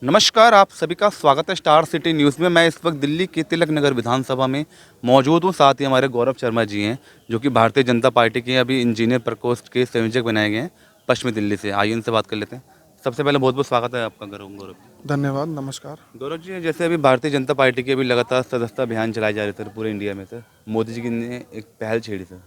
नमस्कार, आप सभी का स्वागत है स्टार सिटी न्यूज़ में। मैं इस वक्त दिल्ली के तिलक नगर विधानसभा में मौजूद हूँ। साथ ही हमारे गौरव शर्मा जी हैं, जो कि भारतीय जनता पार्टी के अभी इंजीनियर प्रकोष्ठ के संयोजक बनाए गए हैं पश्चिमी दिल्ली से। आइए इनसे बात कर लेते हैं। सबसे पहले बहुत बहुत स्वागत है आपका गौरव। धन्यवाद, नमस्कार। गौरव जी, जैसे अभी भारतीय जनता पार्टी के अभी लगातार सदस्यता अभियान चलाए जा रहे थे पूरे इंडिया में सर, मोदी जी ने एक पहल छेड़ी सर।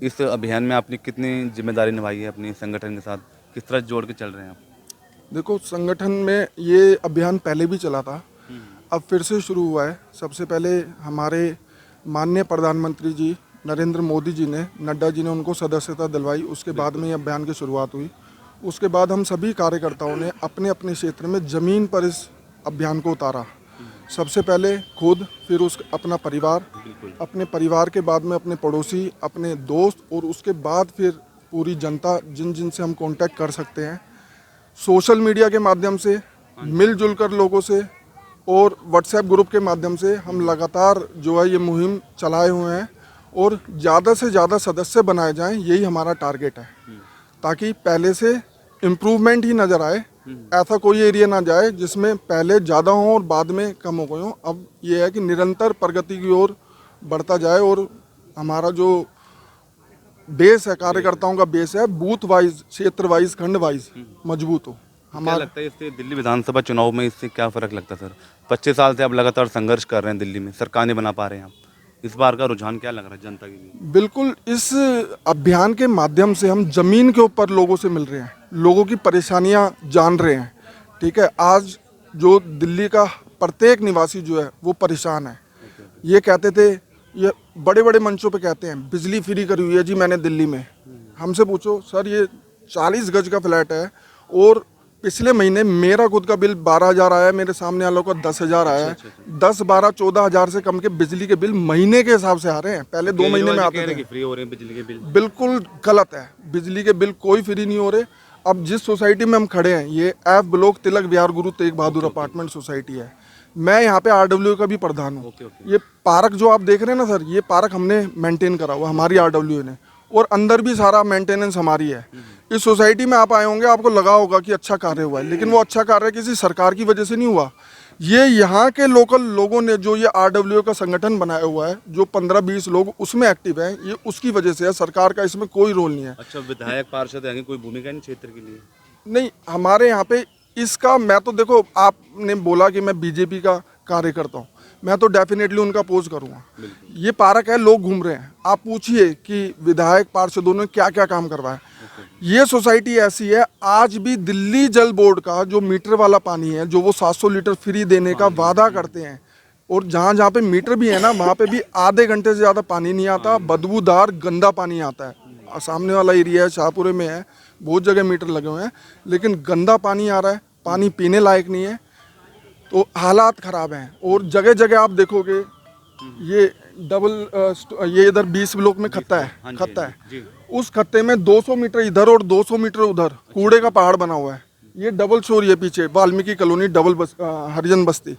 इस अभियान में आपने कितनी जिम्मेदारी निभाई है अपनी संगठन के साथ, किस तरह जोड़ के चल रहे हैं आप? देखो, संगठन में ये अभियान पहले भी चला था, अब फिर से शुरू हुआ है। सबसे पहले हमारे माननीय प्रधानमंत्री जी नरेंद्र मोदी जी ने, नड्डा जी ने उनको सदस्यता दिलवाई। उसके बाद में ये अभियान की शुरुआत हुई। उसके बाद हम सभी कार्यकर्ताओं ने अपने अपने क्षेत्र में ज़मीन पर इस अभियान को उतारा। सबसे पहले खुद, फिर अपना परिवार, अपने परिवार के बाद में अपने पड़ोसी, अपने दोस्त, और उसके बाद फिर पूरी जनता जिन जिन से हम कांटेक्ट कर सकते हैं, सोशल मीडिया के माध्यम से, मिलजुल कर लोगों से, और व्हाट्सएप ग्रुप के माध्यम से हम लगातार जो है ये मुहिम चलाए हुए हैं। और ज़्यादा से ज़्यादा सदस्य बनाए जाएं, यही हमारा टारगेट है, ताकि पहले से इम्प्रूवमेंट ही नज़र आए। ऐसा कोई एरिया ना जाए जिसमें पहले ज़्यादा हो और बाद में कम हो गए हों। अब ये है कि निरंतर प्रगति की ओर बढ़ता जाए, और हमारा जो बेस है, कार्यकर्ताओं का बेस है, बूथ वाइज, क्षेत्र वाइज, खंड वाइज मजबूत हो। क्या लगता है इससे दिल्ली विधानसभा चुनाव में इससे क्या फ़र्क लगता है सर? 25 साल से आप लगातार संघर्ष कर रहे हैं दिल्ली में, सरकार नहीं बना पा रहे हैं आप। इस बार का रुझान क्या लग रहा है जनता के लिए? बिल्कुल, इस अभियान के माध्यम से हम ज़मीन के ऊपर लोगों से मिल रहे हैं, लोगों की परेशानियां जान रहे हैं। ठीक है, आज जो दिल्ली का प्रत्येक निवासी जो है वो परेशान है। ये कहते थे, ये बड़े बड़े मंचों पे कहते हैं बिजली फ्री करी हुई है जी मैंने दिल्ली में। हमसे पूछो सर, ये 40 गज का फ्लैट है, और पिछले महीने मेरा खुद का बिल 12,000 आया है, मेरे सामने वालों का 10,000 आया है। 10, 12, 14,000 से कम के बिजली के बिल महीने के हिसाब से आ रहे हैं। पहले 2 महीने में आते थे। फ्री हो रहे हैं बिजली के बिल? बिल्कुल गलत है, बिजली के बिल कोई फ्री नहीं हो रहे। अब जिस सोसाइटी में हम खड़े हैं, ये F ब्लॉक तिलक विहार गुरु तेग बहादुर अपार्टमेंट सोसाइटी है। मैं यहाँ पे RW का भी प्रधान हूँ। ये पार्क जो आप देख रहे हैं ना सर, ये पार्क हमने मेंटेन करा हुआ, हमारी RW ने, और अंदर भी सारा मेंटेनेंस हमारी है। इस सोसाइटी में आप आए होंगे, आपको लगा होगा कि अच्छा कार्य हुआ है, लेकिन वो अच्छा कार्य किसी सरकार की वजह से नहीं हुआ। ये यहाँ के लोकल लोगों ने जो ये RW का संगठन बनाया हुआ है, जो 15-20 लोग उसमें एक्टिव हैं, ये उसकी वजह से है। सरकार का इसमें कोई रोल नहीं है। अच्छा, विधायक पार्षद है, कोई भूमिका नहीं क्षेत्र के लिए? नहीं, हमारे यहाँ पे इसका, मैं तो देखो, आपने बोला कि मैं बीजेपी का कार्यकर्ता हूँ, मैं तो डेफिनेटली उनका अपोज करूँगा। ये पार्क है, लोग घूम रहे हैं, आप पूछिए कि विधायक पार्षदों ने क्या क्या काम करवाया। ये सोसाइटी ऐसी है, आज भी दिल्ली जल बोर्ड का जो मीटर वाला पानी है, जो वो 700 लीटर फ्री देने का वादा करते हैं, और जहाँ जहाँ पे मीटर भी है ना, वहाँ पे भी आधे घंटे से ज़्यादा पानी नहीं आता, बदबूदार गंदा पानी आता है। सामने वाला एरिया है, शाहपुरे में है, बहुत जगह मीटर लगे हुए हैं, लेकिन गंदा पानी आ रहा है, पानी पीने लायक नहीं है। तो हालात ख़राब हैं, और जगह जगह आप देखोगे ये ये इधर 20 ब्लॉक में खत्ता है, उस खत्ते में 200 मीटर इधर और 200 मीटर उधर कूड़े का पहाड़ बना हुआ है। ये डबल स्टोरी है, पीछे वाल्मीकि कॉलोनी, हरिजन बस्ती,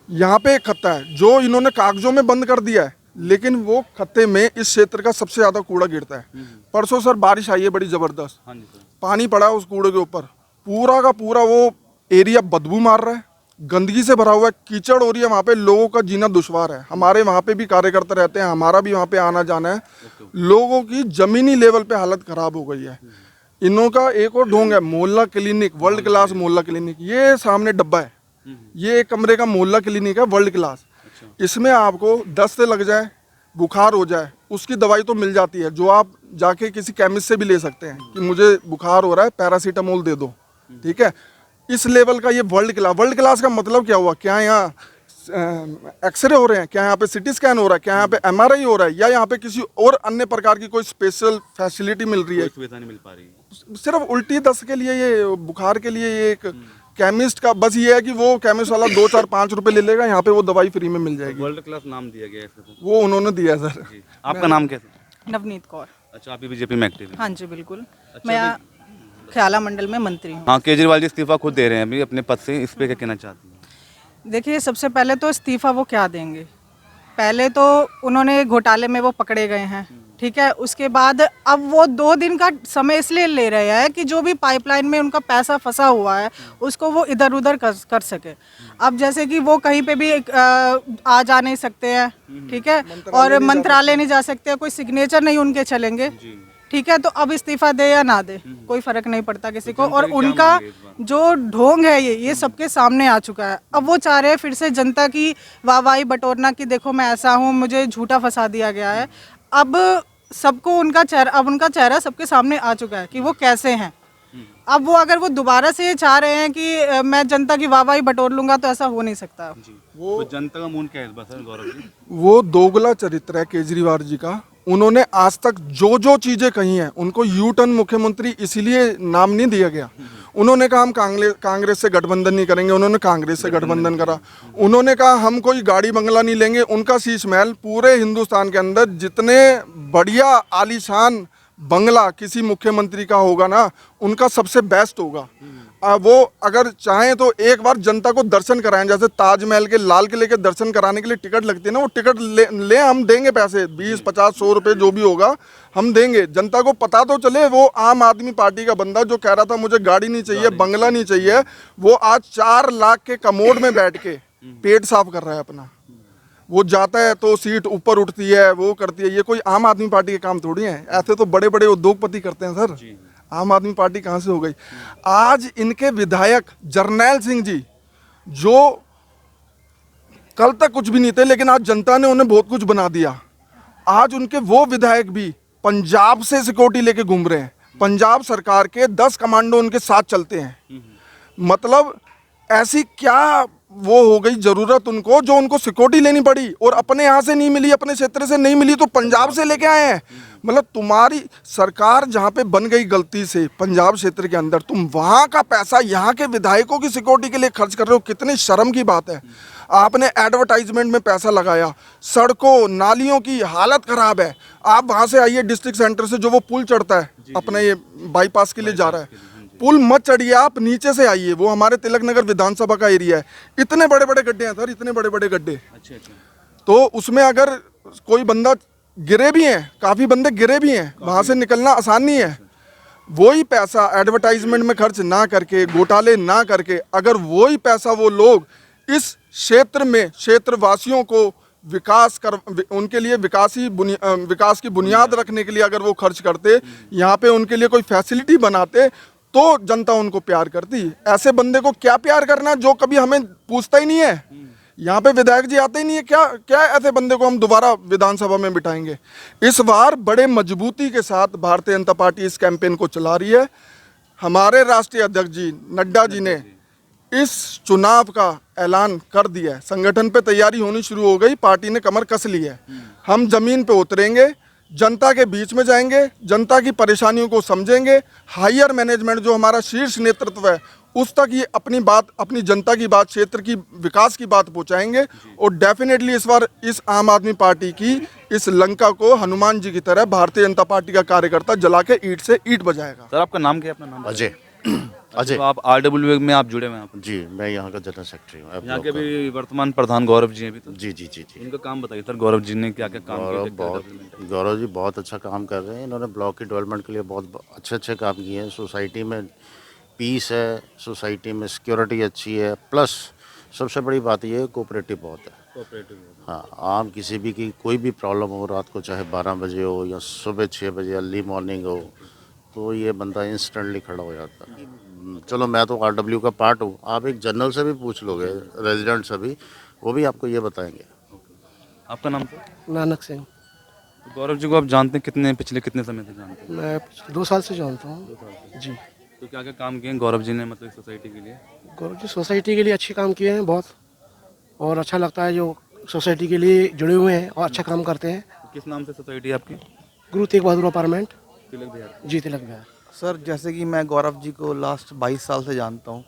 यहाँ पे एक खत्ता है जो इन्होंने कागजों में बंद कर दिया है, लेकिन वो खत्ते में इस क्षेत्र का सबसे ज़्यादा कूड़ा गिरता है। परसों सर बारिश आई है बड़ी ज़बरदस्त, पानी पड़ा है उस कूड़े के ऊपर, पूरा का पूरा वो एरिया बदबू मार रहा है, गंदगी से भरा हुआ है, कीचड़ हो रही है, वहाँ पे लोगों का जीना दुश्वार है। हमारे वहाँ पे भी कार्यकर्ता रहते हैं, हमारा भी वहाँ पे आना जाना है। लोगों की जमीनी लेवल पे हालत खराब हो गई है। इन्हों का एक और ढोंग है, मोहल्ला क्लिनिक, वर्ल्ड क्लास मोहल्ला क्लिनिक। ये सामने डब्बा है, ये एक कमरे का मोहल्ला क्लिनिक है, वर्ल्ड क्लास। इसमें आपको दस्त लग जाए, बुखार हो जाए, उसकी दवाई तो मिल जाती है, जो आप जाके किसी केमिस्ट से भी ले सकते हैं कि मुझे बुखार हो रहा है, पैरासीटामोल दे दो। ठीक है, इस लेवल का ये वर्ल्ड क्लास का मतलब क्या हुआ? क्या यहाँ एक्सरे हो रहे हैं? क्या यहाँ पे सिटी स्कैन हो रहा है? क्या यहाँ पे MRI हो रहा है? या यहाँ पे किसी और अन्य प्रकार की कोई स्पेशल फैसिलिटी मिल रही है? कोई सुविधा नहीं मिल पा रही। सिर्फ उल्टी दस्त के लिए, ये बुखार के लिए, ये एक केमिस्ट का बस ये है कि वो केमिस्ट वाला 2, 4, 5 रुपए ले लेगा, यहाँ पे वो दवाई फ्री में मिल जाएगी। वर्ल्ड क्लास नाम दिया गया है, वो उन्होंने दिया है सर। आपका नाम कैसे? नवनीत कौर। अच्छा, आप भी बीजेपी में एक्टिव हैं? हाँ जी बिल्कुल। मैं ख्याला मंडल में मंत्री हूँ। हाँ, केजरीवाल जी इस्तीफा खुद दे रहे हैं अभी अपने पद से, इस पे क्या कहना चाहती हैं? देखिए, सबसे पहले तो इस्तीफा वो क्या देंगे, पहले तो उन्होंने घोटाले में वो पकड़े गए हैं, ठीक है। उसके बाद अब वो 2 दिन का समय इसलिए ले रहे हैं कि जो भी पाइपलाइन में उनका पैसा फंसा हुआ है उसको वो इधर उधर कर सके। अब जैसे कि वो कहीं पे भी आ जा नहीं सकते हैं, ठीक है, और मंत्रालय नहीं जा सकते हैं, कोई सिग्नेचर नहीं उनके चलेंगे, ठीक है। तो अब इस्तीफा दे या ना दे कोई फर्क नहीं पड़ता किसी को। और उनका जो ढोंग है ये सबके सामने आ चुका है। अब वो चाह रहे हैं फिर से जनता की वाहवाही बटोरना कि देखो मैं ऐसा हूँ, मुझे झूठा फंसा दिया गया है। अब सबको उनका चेहरा सबके सामने आ चुका है कि वो कैसे हैं। अब वो अगर वो दोबारा से चाह रहे हैं कि मैं जनता की वाहवाही बटोर लूंगा तो ऐसा हो नहीं सकता। वो जनता का मूड क्या है इस बार सर गौरव जी? वो दोगला चरित्र है केजरीवाल जी का। उन्होंने आज तक जो जो चीजें कही हैं, उनको यू टर्न मुख्यमंत्री इसीलिए नाम नहीं दिया गया। उन्होंने कहा हम कांग्रेस से गठबंधन नहीं करेंगे, उन्होंने कांग्रेस से गठबंधन करा। उन्होंने कहा हम कोई गाड़ी बंगला नहीं लेंगे, उनका शीश महल पूरे हिंदुस्तान के अंदर जितने बढ़िया आलीशान बंगला किसी मुख्यमंत्री का होगा ना, उनका सबसे बेस्ट होगा। वो अगर चाहें तो एक बार जनता को दर्शन कराएं, जैसे ताजमहल के लाल किले के दर्शन कराने के लिए टिकट लगती है ना, वो टिकट ले हम देंगे पैसे 20 50 100 रुपए जो भी होगा हम देंगे। जनता को पता तो चले वो आम आदमी पार्टी का बंदा जो कह रहा था मुझे गाड़ी नहीं चाहिए, बंगला नहीं चाहिए, वो आज 4 लाख के कमोड में बैठ के पेट साफ कर रहा है अपना। वो जाता है तो सीट ऊपर उठती है, वो करती है। ये कोई आम आदमी पार्टी के काम थोड़ी है, ऐसे तो बड़े बड़े उद्योगपति करते हैं सर। आम आदमी पार्टी कहाँ से हो गई? आज इनके विधायक जरनैल सिंह जी जो कल तक कुछ भी नहीं थे, लेकिन आज जनता ने उन्हें बहुत कुछ बना दिया। आज उनके वो विधायक भी पंजाब से सिक्योरिटी लेके घूम रहे हैं। पंजाब सरकार के 10 कमांडो उनके साथ चलते हैं। मतलब ऐसी क्या वो हो गई जरूरत उनको जो उनको सिक्योरिटी लेनी पड़ी, और अपने यहाँ से नहीं मिली, अपने क्षेत्र से नहीं मिली तो पंजाब से लेके आए हैं। मतलब तुम्हारी सरकार जहाँ पे बन गई गलती से पंजाब क्षेत्र के अंदर, तुम वहाँ का पैसा यहाँ के विधायकों की सिक्योरिटी के लिए खर्च कर रहे हो, कितनी शर्म की बात है। आपने एडवर्टाइजमेंट में पैसा लगाया, सड़कों नालियों की हालत खराब है। आप वहाँ से आइए डिस्ट्रिक्ट सेंटर से जो वो पुल चढ़ता है अपने ये बाईपास के लिए जा रहा है, पुल मत चढ़िए, आप नीचे से आइए। वो हमारे तिलक नगर विधानसभा का एरिया है, इतने बड़े बड़े गड्ढे हैं सर, इतने बड़े बड़े गड्ढे। तो उसमें अगर कोई बंदा गिरे भी हैं, काफी बंदे गिरे भी हैं, वहां से निकलना आसान नहीं है। वही पैसा एडवर्टाइजमेंट में खर्च ना करके, घोटाले ना करके, अगर वही पैसा वो लोग इस क्षेत्र में क्षेत्रवासियों को उनके लिए विकास की बुनियाद रखने के लिए अगर वो खर्च करते, यहाँ पे उनके लिए कोई फैसिलिटी बनाते, तो जनता उनको प्यार करती। ऐसे बंदे को क्या प्यार करना जो कभी हमें पूछता ही नहीं है। यहाँ पे विधायक जी आते ही नहीं है, क्या ऐसे बंदे को हम दोबारा विधानसभा में बिठाएंगे? इस बार बड़े मजबूती के साथ भारतीय जनता पार्टी इस कैंपेन को चला रही है। हमारे राष्ट्रीय अध्यक्ष जी नड्डा जी ने इस चुनाव का ऐलान कर दिया है, संगठन पे तैयारी होनी शुरू हो गई, पार्टी ने कमर कस ली है। हम जमीन पे उतरेंगे, जनता के बीच में जाएंगे, जनता की परेशानियों को समझेंगे। हायर मैनेजमेंट जो हमारा शीर्ष नेतृत्व है उस तक ये अपनी बात, अपनी जनता की बात, क्षेत्र की विकास की बात पहुंचाएंगे। और डेफिनेटली इस बार इस आम आदमी पार्टी की इस लंका को हनुमान जी की तरह भारतीय जनता पार्टी का कार्यकर्ता जला के ईंट से ईंट बजाएगा। सर आपका नाम क्या है? अपना नाम अजय। अजय, तो आप आरडब्ल्यू में आप जुड़े हुए हैं यहाँ पर? जी, मैं यहाँ का जनरल सेक्रेटरी हूँ। यहाँ के भी वर्तमान प्रधान गौरव जी हैं अभी तो? जी जी जी जी। इनका काम बताइए सर, गौरव जी ने क्या क्या काम किया? गौरव जी बहुत अच्छा काम कर रहे हैं। इन्होंने ब्लॉक की डेवलपमेंट के लिए बहुत अच्छे काम किए हैं। सोसाइटी में पीस है, सोसाइटी में सिक्योरिटी अच्छी है, प्लस सबसे बड़ी बात ये है कोऑपरेटिव बहुत है। हाँ, आम किसी भी की कोई भी प्रॉब्लम हो, रात को चाहे 12 बजे हो या सुबह 6 बजे अर्ली मॉर्निंग हो, तो ये बंदा इंस्टेंटली खड़ा हो जाता है। चलो मैं तो आरडब्ल्यू का पार्ट हूँ, आप एक जनरल से भी पूछ लोगे, रेजिडेंट से भी, वो भी आपको ये बताएंगे। आपका नाम सर? नानक सिंह। गौरव जी को आप जानते हैं पिछले कितने समय से जानते हैं? मैं 2 साल से जानता हूँ जी। तो क्या क्या काम किए हैं गौरव जी ने मतलब सोसाइटी के लिए? गौरव जी सोसाइटी के लिए अच्छे काम किए हैं बहुत, और अच्छा लगता है जो सोसाइटी के लिए जुड़े हुए हैं और अच्छा काम करते हैं। किस नाम से सोसाइटी आपकी? गुरु तेग बहादुर अपार्टमेंट, तिलक बिहार। जी तिलक बिहार। सर जैसे कि मैं गौरव जी को लास्ट 22 साल से जानता हूँ,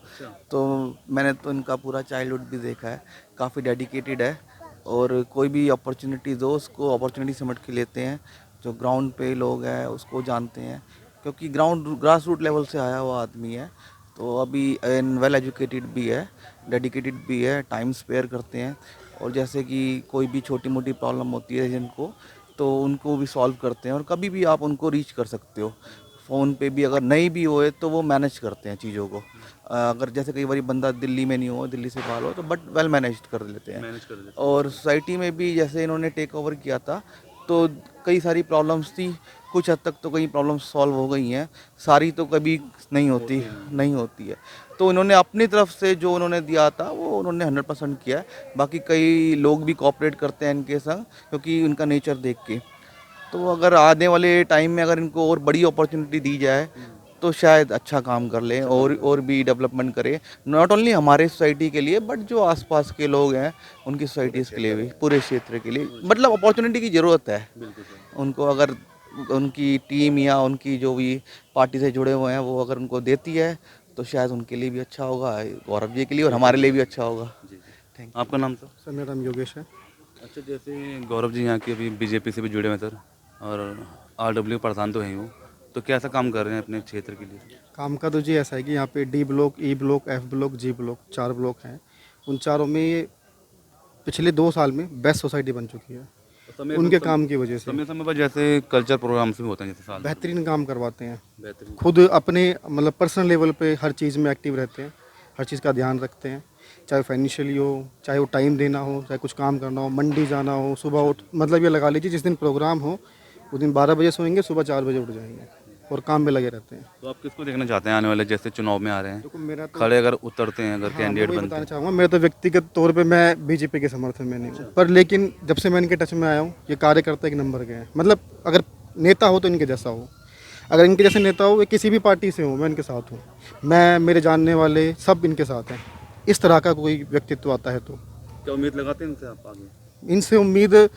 तो मैंने तो इनका पूरा चाइल्डहुड भी देखा है। काफ़ी डेडिकेटेड है, और कोई भी अपॉर्चुनिटीज़ हो उसको अपॉर्चुनिटी समझ के लेते हैं। जो ग्राउंड पे लोग हैं उसको जानते हैं, क्योंकि ग्रास रूट लेवल से आया हुआ आदमी है। तो अभी वेल एजुकेटेड भी है, डेडिकेटेड भी है, टाइम स्पेयर करते हैं। और जैसे कि कोई भी छोटी मोटी प्रॉब्लम होती है जिनको, तो उनको भी सॉल्व करते हैं और कभी भी आप उनको रीच कर सकते हो। फ़ोन पे भी अगर नहीं भी होए तो वो मैनेज करते हैं चीज़ों को। अगर जैसे कई बार बंदा दिल्ली में नहीं हो, दिल्ली से बाहर हो, तो बट वेल मैनेज कर लेते हैं। और सोसाइटी में भी जैसे इन्होंने टेक ओवर किया था तो कई सारी प्रॉब्लम्स थी, कुछ हद तक तो कई प्रॉब्लम्स सॉल्व हो गई हैं, सारी तो कभी नहीं होती है। तो इन्होंने अपनी तरफ से जो उन्होंने दिया था वो उन्होंने 100% किया है। बाकी कई लोग भी कोऑपरेट करते हैं इनके संग, क्योंकि उनका नेचर देख के। तो अगर आने वाले टाइम में अगर इनको और बड़ी अपॉर्चुनिटी दी जाए तो शायद अच्छा काम कर लें और भी डेवलपमेंट करें, नॉट ओनली हमारे सोसाइटी के लिए बट जो आसपास के लोग हैं उनकी सोसाइटीज़ के लिए भी, पूरे क्षेत्र के लिए। मतलब अपॉर्चुनिटी की ज़रूरत है उनको, अगर उनकी टीम या उनकी जो भी पार्टी से जुड़े हुए हैं वो अगर उनको देती है तो शायद उनके लिए भी अच्छा होगा, गौरव जी के लिए और हमारे लिए भी अच्छा होगा। आपका नाम सर? सर मेरा नाम योगेश है। अच्छा, जैसे गौरव जी यहाँ के अभी बीजेपी से भी जुड़े हुए हैं सर, और RW प्रधान तो हैं ही वो, तो कैसा काम कर रहे हैं अपने क्षेत्र के लिए? काम का तो जी ऐसा है कि यहाँ पे D block, E block, F block, G block 4 block हैं। उन चारों में ये पिछले 2 साल में बेस्ट सोसाइटी बन चुकी है उनके काम की वजह से। समय समय पर जैसे कल्चर प्रोग्राम्स भी होते हैं, जैसे साल में। बेहतरीन काम करवाते हैं, बेहतरीन। खुद अपने मतलब पर्सनल लेवल पे हर चीज़ में एक्टिव रहते हैं, हर चीज़ का ध्यान रखते हैं, चाहे फाइनेंशियली हो, चाहे वो टाइम देना हो, चाहे कुछ काम करना हो, मंडी जाना हो, सुबह उठ मतलब ये लगा लीजिए जिस दिन प्रोग्राम हो उस दिन 12 बजे सोएंगे, सुबह 4 बजे उठ जाएंगे और काम में लगे रहते हैं। तो आप किसको देखना चाहते हैं आने वाले, जैसे चुनाव में आ रहे हैं, देखो मेरा तो खड़े अगर उतरते हैं, अगर हाँ, कैंडिडेट मैं वही बनते बताना हैं? चाहूँगा, मेरा तो व्यक्तिगत तौर पे मैं बीजेपी के समर्थन में नहीं हूँ, पर लेकिन जब से मैं इनके टच में आया हूँ ये कार्यकर्ता एक नंबर के हैं। मतलब अगर नेता हो तो इनके जैसा हो, अगर इनके जैसे नेता हो, ये किसी भी पार्टी से हो, मैं इनके साथ हूँ। मैं, मेरे जानने वाले सब इनके साथ हैं। इस तरह का कोई व्यक्तित्व आता है तो क्या उम्मीद लगाते हैं इनसे आप आगे? इनसे उम्मीद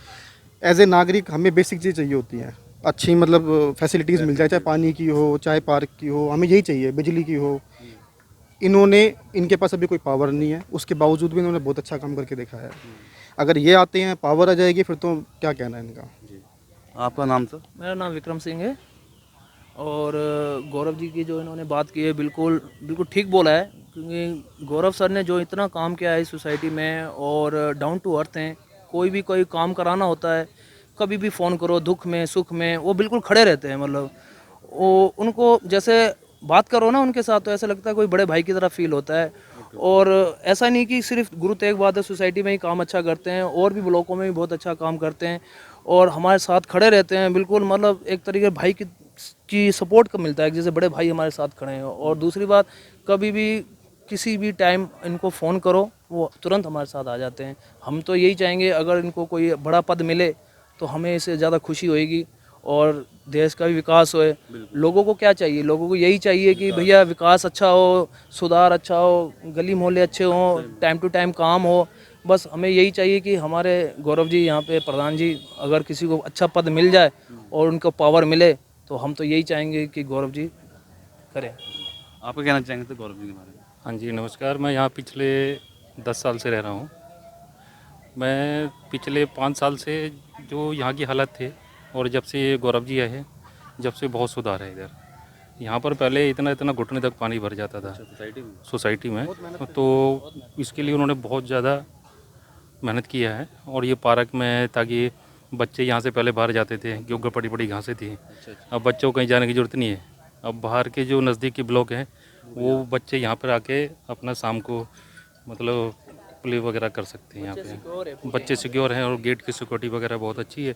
एज ए नागरिक हमें बेसिक चीज़ चाहिए होती हैं, अच्छी मतलब फैसिलिटीज़ मिल जाए, चाहे पानी की हो, चाहे पार्क की हो, हमें यही चाहिए, बिजली की हो। इन्होंने, इनके पास अभी कोई पावर नहीं है, उसके बावजूद भी इन्होंने बहुत अच्छा काम करके दिखाया है। अगर ये आते हैं, पावर आ जाएगी, फिर तो क्या कहना है इनका। आपका नाम सर? मेरा नाम विक्रम सिंह है। और गौरव जी की जो इन्होंने बात की है बिल्कुल बिल्कुल ठीक बोला है, क्योंकि गौरव सर ने जो इतना काम किया है इस सोसाइटी में और डाउन टू अर्थ हैं। कोई काम कराना होता है, कभी भी फ़ोन करो, दुख में सुख में वो बिल्कुल खड़े रहते हैं। मतलब वो उनको जैसे बात करो ना उनके साथ तो ऐसा लगता है कोई बड़े भाई की तरह फील होता है। और ऐसा नहीं कि सिर्फ गुरु तेग बहादुर सोसाइटी में ही काम अच्छा करते हैं, और भी ब्लॉकों में भी बहुत अच्छा काम करते हैं और हमारे साथ खड़े रहते हैं। बिल्कुल मतलब एक तरीके भाई की सपोर्ट का मिलता है, जैसे बड़े भाई हमारे साथ खड़े हैं। और दूसरी बात, कभी भी किसी भी टाइम इनको फ़ोन करो वो तुरंत हमारे साथ आ जाते हैं। हम तो यही चाहेंगे अगर इनको कोई बड़ा पद मिले तो हमें इससे ज़्यादा खुशी होएगी और देश का भी विकास होए। लोगों को क्या चाहिए? लोगों को यही चाहिए कि भैया विकास अच्छा हो, सुधार अच्छा हो, गली मोहल्ले अच्छे हों, टाइम टू टाइम काम हो। बस हमें यही चाहिए कि हमारे गौरव जी यहाँ पे प्रधान जी अगर किसी को अच्छा पद मिल जाए और उनको पावर मिले तो हम तो यही चाहेंगे कि गौरव जी करें। आप क्या कहना चाहेंगे तो गौरव जी के बारे में? हाँ जी नमस्कार, मैं यहाँ पिछले 10 साल से रह रहा हूँ। मैं पिछले 5 साल से जो यहाँ की हालत थे और जब से ये गौरव जी आए हैं, जब से बहुत सुधार है इधर। यहाँ पर पहले इतना घुटने तक पानी भर जाता था सोसाइटी में, तो इसके लिए उन्होंने बहुत ज़्यादा मेहनत किया है। और ये पार्क में, ताकि बच्चे यहाँ से पहले बाहर जाते थे क्योंकि बड़ी बड़ी घासें थी, अब बच्चों को कहीं जाने की ज़रूरत नहीं है। अब बाहर के जो नज़दीकी ब्लॉक हैं वो बच्चे यहाँ पर आके अपना शाम को मतलब प्ले वगैरह कर सकते हैं। यहाँ पे बच्चे सिक्योर हैं और गेट की सिक्योरिटी वगैरह बहुत अच्छी है।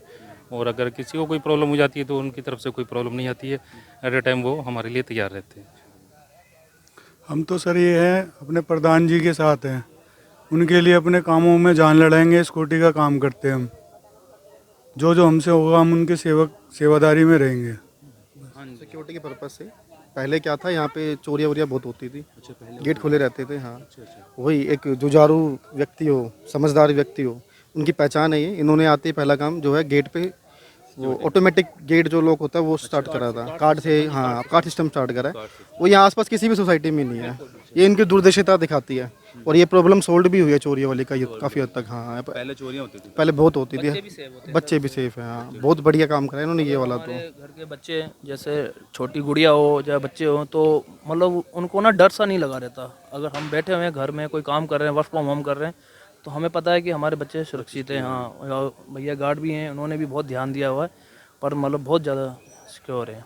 और अगर किसी को कोई प्रॉब्लम हो जाती है तो उनकी तरफ से कोई प्रॉब्लम नहीं आती है, एट ए टाइम वो हमारे लिए तैयार रहते हैं। हम तो सर ये हैं अपने प्रधान जी के साथ हैं, उनके लिए अपने कामों में जान लड़ाएंगे, सिक्योरिटी का काम करते हैं हम। जो हमसे होगा हम उनके सेवादारी में रहेंगे। सिक्योरिटी के पर्पज़ से पहले क्या था, यहाँ पे चोरियाँ वोरियाँ बहुत होती थी, गेट खुले रहते थे। हाँ, वही एक जुझारू व्यक्ति हो, समझदार व्यक्ति हो, उनकी पहचान है ये। इन्होंने आते ही पहला काम जो है गेट पे वो ऑटोमेटिक गेट जो लॉक होता है वो स्टार्ट करा था, कार्ड से। हाँ, कार्ड सिस्टम स्टार्ट करा है। वो यहाँ आसपास किसी भी सोसाइटी में नहीं है। ये इनकी दूरदर्शिता दिखाती है और ये प्रॉब्लम सोल्व भी हुई है चोरी वाली का काफ़ी हद तक। हाँ, पहले चोरियाँ होती थी, पहले बहुत होती थी, बच्चे भी सेफ हैं। हाँ, बहुत बढ़िया काम करा इन्होंने ये वाला। तो घर के बच्चे जैसे छोटी गुड़िया हो या बच्चे हो तो मतलब उनको ना डर सा नहीं लगा रहता। अगर हम बैठे हुए हैं घर में कोई काम कर रहे हैं, वर्क फ्रॉम होम कर रहे हैं, तो हमें पता है कि हमारे बच्चे सुरक्षित हैं। हाँ, और भैया गार्ड भी हैं, उन्होंने भी बहुत ध्यान दिया हुआ है, पर मतलब बहुत ज़्यादा सिक्योर है।